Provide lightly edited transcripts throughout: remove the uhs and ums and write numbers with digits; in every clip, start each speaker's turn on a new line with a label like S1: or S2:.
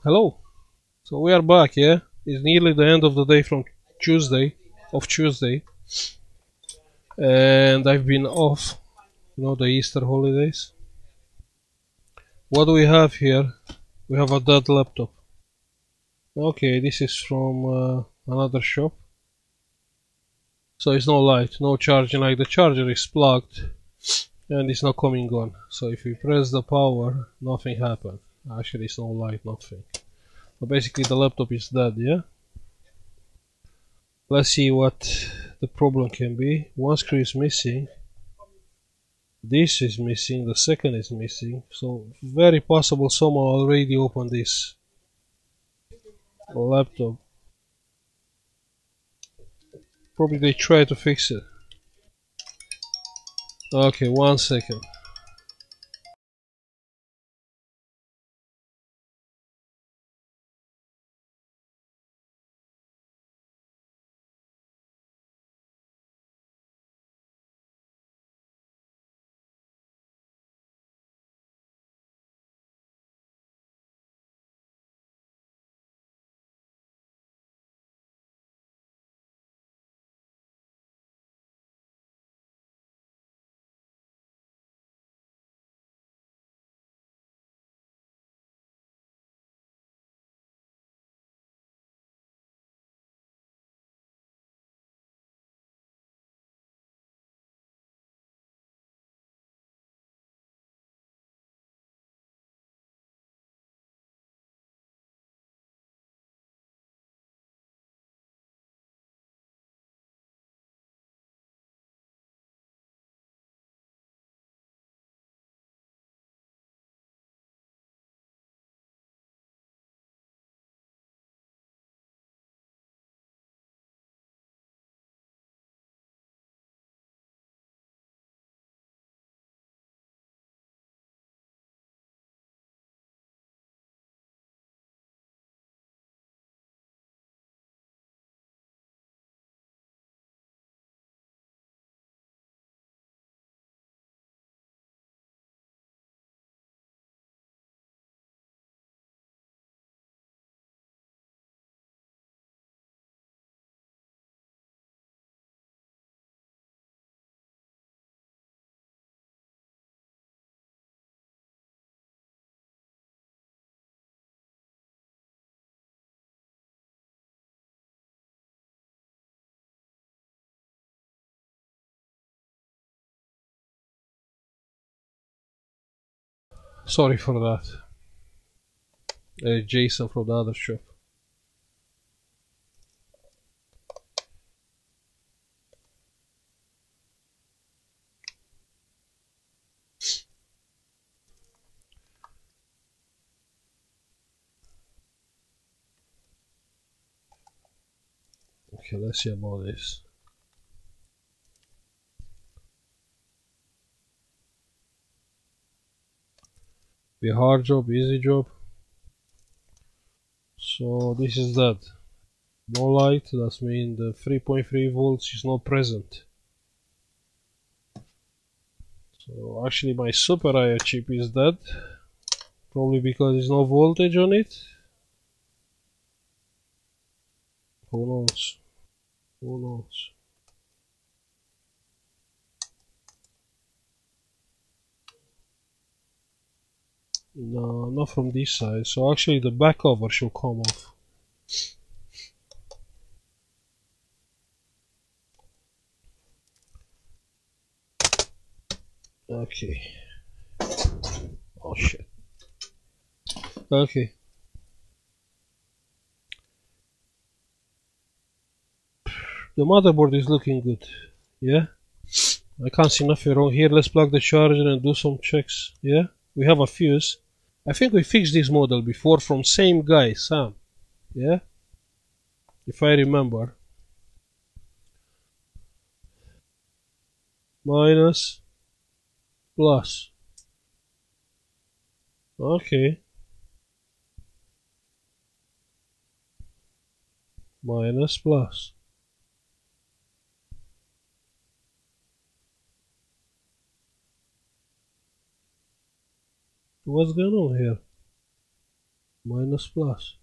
S1: Hello. So we are back, yeah? It's nearly the end of the day from Tuesday, and I've been off, the Easter holidays. What do we have here? We have a dead laptop. Okay, this is from another shop. So it's no light, no charging, like the charger is plugged and it's not coming on. So if we press the power, nothing happens. Actually, it's no light, nothing. So basically the laptop is dead, yeah? Let's see what the problem can be. One screw is missing. This is missing, the second is missing. So very possible someone already opened this laptop. Probably they try to fix it. Okay, 1 second. Sorry for that. Jason from the other shop. Okay, let's see about this. Be a hard job, easy job. So this is that. No light, that means the 3.3 volts is not present. So actually my Super IO chip is dead. Probably because there's no voltage on it. Who knows? Who knows? No, not from this side. So actually the back cover should come off. Okay. Oh shit. Okay. The motherboard is looking good. Yeah? I can't see nothing wrong here. Let's plug the charger and do some checks. Yeah? We have a fuse. I think we fixed this model before from same guy, Sam. Yeah? If I remember. Minus. Plus. Okay. Minus plus. What's going on here? minus plus.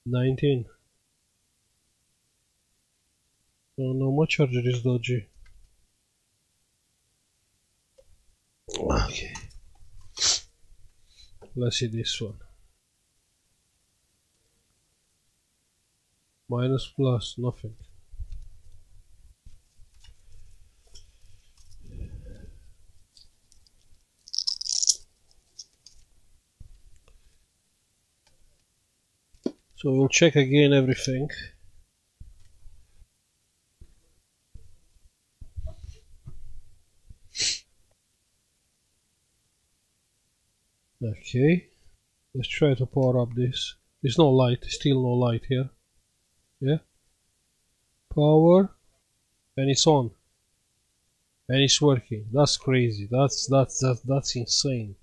S1: $19. Oh no, my charger is dodgy. Okay. Let's see this one. Minus plus, nothing. So we'll check again everything. Okay, let's try to power up this. There's no light, still no light here. Yeah, power, and it's on, and it's working. That's crazy. That's insane.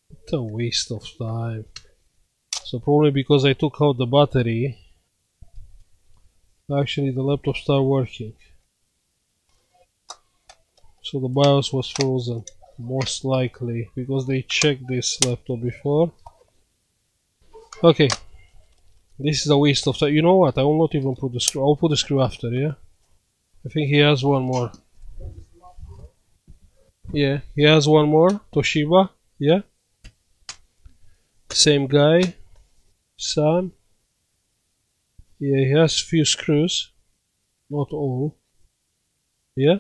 S1: What a waste of time. So probably because I took out the battery, actually the laptop started working. So the BIOS was frozen, most likely, because they checked this laptop before. Okay, this is a waste of time. You know what? I will not even put the screw. I'll put the screw after, yeah? I think he has one more. Yeah, he has one more. Toshiba, yeah? Same guy. Sam. Yeah, he has few screws. Not all. Yeah?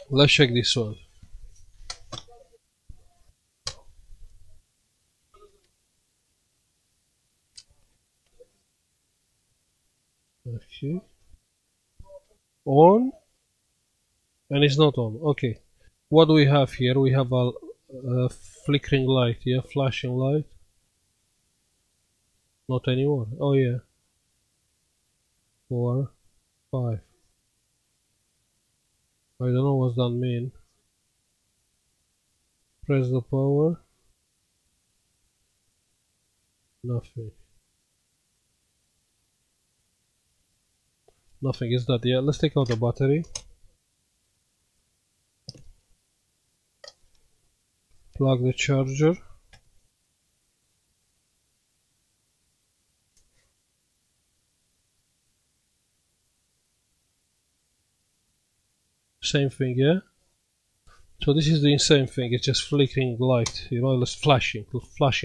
S1: Let's check this one. Okay. On. And it's not on. Okay. What do we have here? We have a flickering light, yeah? Flashing light. Not anymore. Oh yeah. 4, 5. I don't know what that mean. Press the power. Nothing. Nothing is that. Yeah, let's take out the battery. Plug the charger. Same thing, yeah? So this is the same thing, it's just flickering light, you know, it's flashing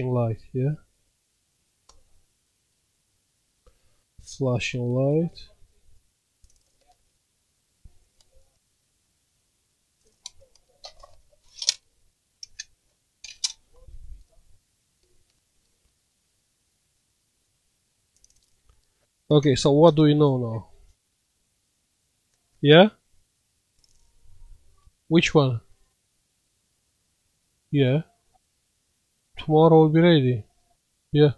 S1: light, yeah? Flashing light. Okay, so what do we know now? Yeah? Which one? Yeah. Tomorrow will be ready. Yeah.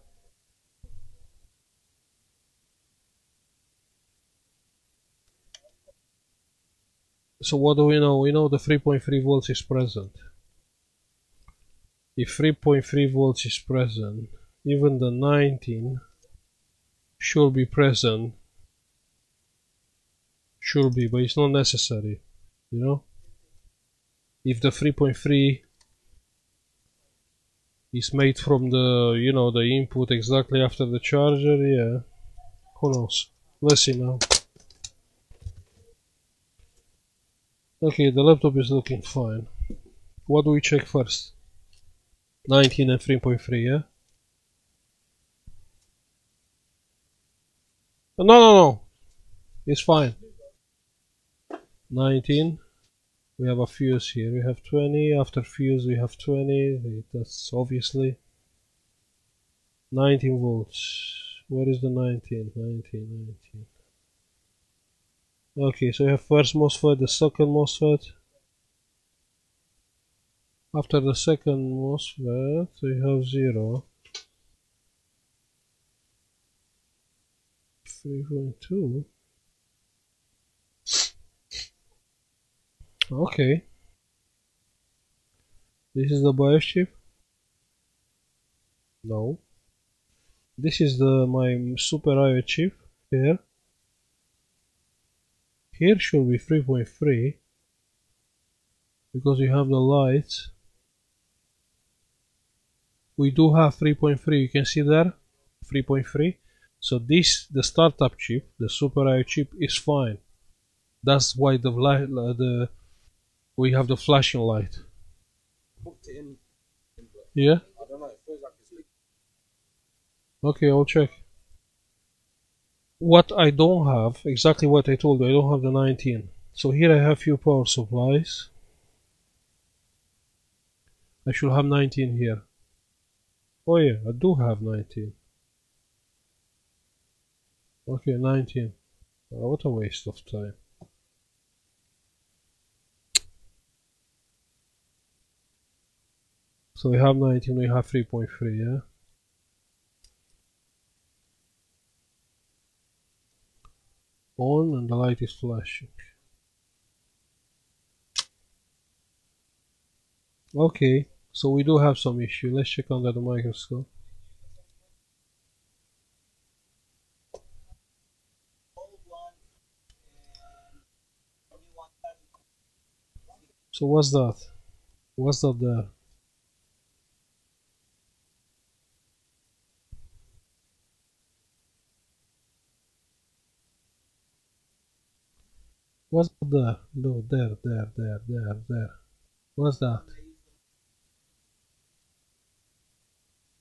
S1: So what do we know? We know the 3.3 volts is present. If 3.3 volts is present, even the 19 should be present. Should be, but it's not necessary, you know? If the 3.3 is made from the, you know, the input exactly after the charger, yeah. Who knows? Let's see now. Okay, the laptop is looking fine. What do we check first? 19 and 3.3, yeah? No. It's fine. 19. We have a fuse here. We have 20. After fuse, we have 20. That's obviously 19 volts. Where is the 19? 19. Okay, so you have first MOSFET, the second MOSFET. After the second MOSFET, we have 0. 3.2. Okay. This is the BIOS chip? No. This is my Super IO chip here. here should be 3.3 because you have the lights. We do have 3.3, you can see there 3.3. So this, the startup chip, the Super I/O chip, is fine. That's why we have the flashing light. Yeah. Okay, I'll check. What I don't have, exactly what I told you, I don't have the 19. So here I have few power supplies. I should have 19 here. Oh yeah, I do have 19. Okay, 19. What a waste of time. So we have 19, we have 3.3, yeah? On and the light is flashing. Okay, so we do have some issue. Let's check under the microscope. So what's that? What's that there? What's that there? No, there. What's that?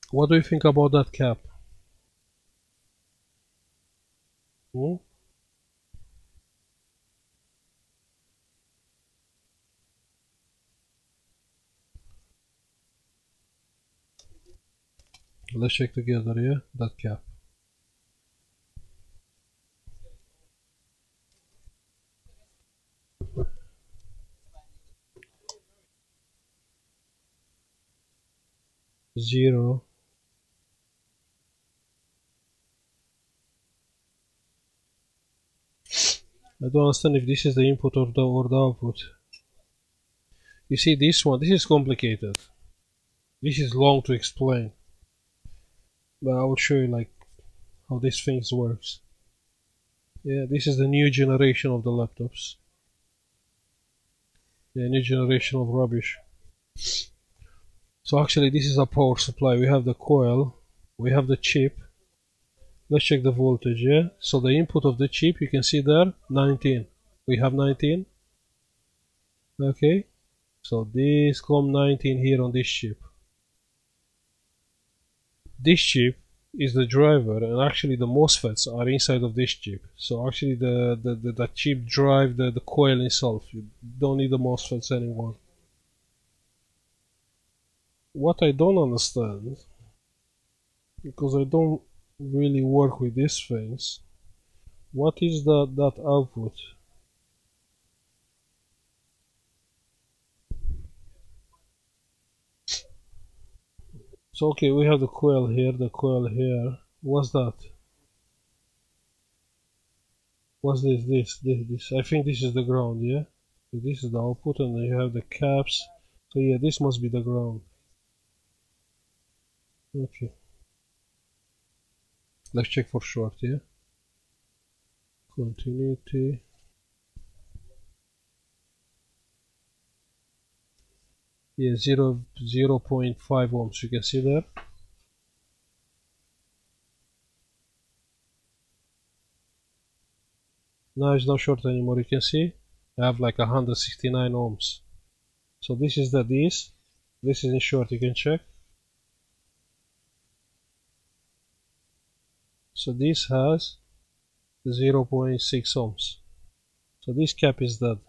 S1: What do you think about that cap? Hmm? Let's check together, yeah? That cap. Zero. I don't understand if this is the input or the output. You see this one, this is complicated. This is long to explain. But I will show you like how this thing works. Yeah, this is the new generation of the laptops. Yeah, new generation of rubbish. So actually this is a power supply. We have the coil, we have the chip. Let's check the voltage, yeah? So the input of the chip, you can see there, 19. We have 19. Okay. So this come 19 here on this chip. This chip is the driver, and actually the MOSFETs are inside of this chip. So actually the chip drive the coil itself. You don't need the MOSFETs anymore. What I don't understand, because I don't really work with these things, what is that output? So okay, we have the coil here, the coil here. What's that? What's this? I think this is the ground, yeah? So this is the output, and then you have the caps. So yeah, this must be the ground. Okay. Let's check for short, yeah? Continuity. Yeah, 0.5 ohms, you can see there. Now it's not short anymore, you can see. I have like 169 ohms. So this is this is in short, you can check. So this has 0.6 ohms. So this cap is dead.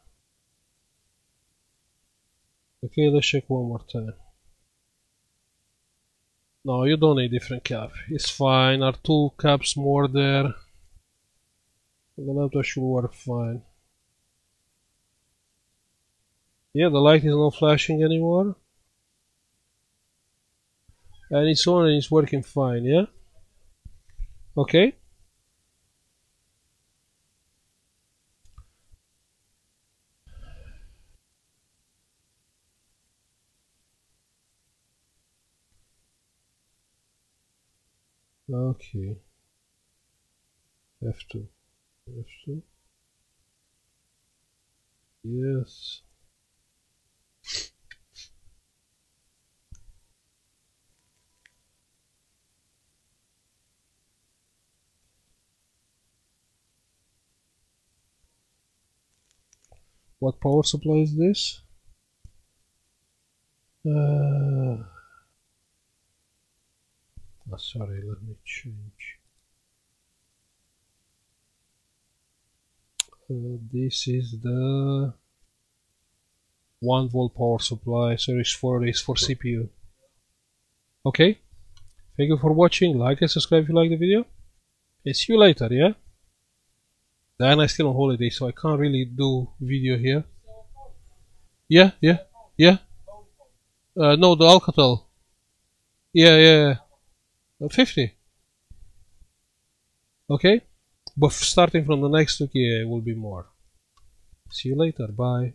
S1: Okay, let's check one more time. No, you don't need different cap. It's fine. Are two caps more there? The laptop should work fine. Yeah, the light is not flashing anymore. And it's on and it's working fine, yeah? Okay. Okay. F2. Yes. What power supply is this? Sorry, let me change. This is the 1 volt power supply. Series 4 is for CPU. Okay, thank you for watching. Like and subscribe if you like the video. And see you later, yeah? Diana is still on holiday, so I can't really do video here. Yeah. No, the Alcatel. Yeah. 50. Okay? But starting from the next week, yeah, it will be more. See you later. Bye.